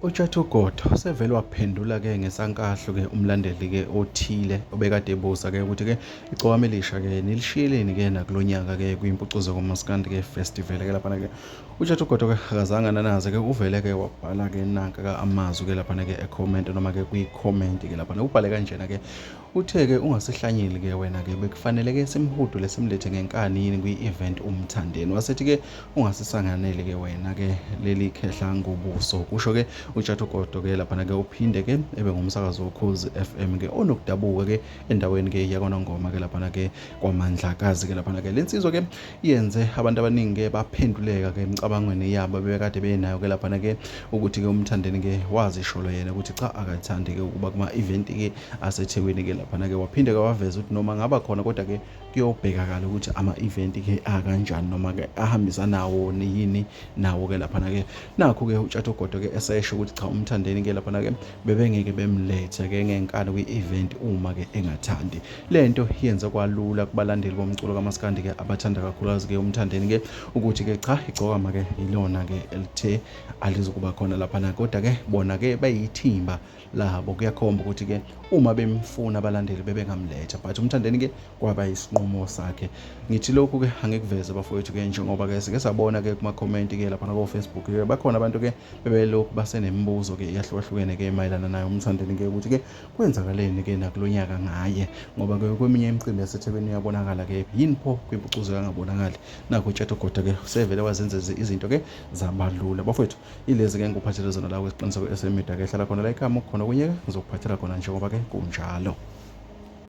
uTshathugodo usevele waphendula-ke ngesankahlo-ke umlandeli-ke othile obekade ebusa-ke ukuthi-ke igcokama elisha-ke nilishiyeleni-ke nakulo nyaka-ke kwimpucuzo komaskandi-ke festival-ke laphana-ke uTshathugodo-ke akazange ananaze-ke uvele-ke wabhala-ke nanka-ke amazwi-ke laphana-ke ecomment noma-ke kwi-comment-ke laphana ubhale kanjena-ke uthe-ke ungasihlanyeli-ke wena-ke bekufanele-ke simhudule simlethe ngenkani yini kwi-event umthandeni wasethi-ke ungasisanganele-ke wena-ke leli khehla ngobuso kusho-ke uTshathugodo-ke laphana-ke uphinde-ke ebe ngumsakazi wokhozi FM-ke onokudabuka-ke endaweni-ke yakwaNongoma-ke laphana-ke kwaMandlakazi-ke laphana-ke le nsizwa-ke yenze abantu abaningi-ke baphenduleka-ke emicabangweni yabo bebekade benayo-ke laphana-ke ukuthi-ke umthandeni-ke wazisho yena ukuthi cha akathandi-ke ukuba kuma-event-ke asethekwini-ke laphana-ke waphinde-ke waveza ukuthi noma ngaba khona kodwa-ke kuyobhekakala ukuthi ama-event-ke akanjani noma-ke ahambisanawo yini nawo-ke laphana-ke nakho-ke uTshathugodo-ke esesho ukuthi cha umthandeni-ke laphana-ke bebengeke bemlethe-ke ngenkani kwi-event uma-ke engathandi lento yenze kwalula kubalandeli bomculo kamaskandi-ke abathanda kakhulukazi-ke umthandeni-ke ukuthi-ke cha igcokama-ke ilona-ke elithe alizukuba khona laphana kodwa-ke bona-ke bayithimba labo kuyakhomba ukuthi-ke uma bemfuna abalandeli bebengamletha but umthandeni-ke kwaba isinqumo sakhe ngithi lokhu-ke angikuveze bafowethu-ke njengoba-ke sike sabona-ke kuma-comment-ke laphana ko-Facebook-ke bakhona abantu-ke bebelokhu basenemibuzo-ke eyahlukahlukene-ke mayelana nayo umthandeni-ke ukuthi-ke kwenzakaleni-ke nakulo nyaka ngaye ngoba-ke kweminye imicimbi yasethekwini uyabonakala-ke yini pho kwimpucuzo yangabonakali nakho uTshathugodo-ke sevele wazenza izinto-ke zabalula bafowethu ilezi-ke ngikuphathele zona la kwesiqiniseko SM Media-ke hlala khona la ekhaya khona kunye-ke ngizokuphathela khona njengoba-ke kunjalo.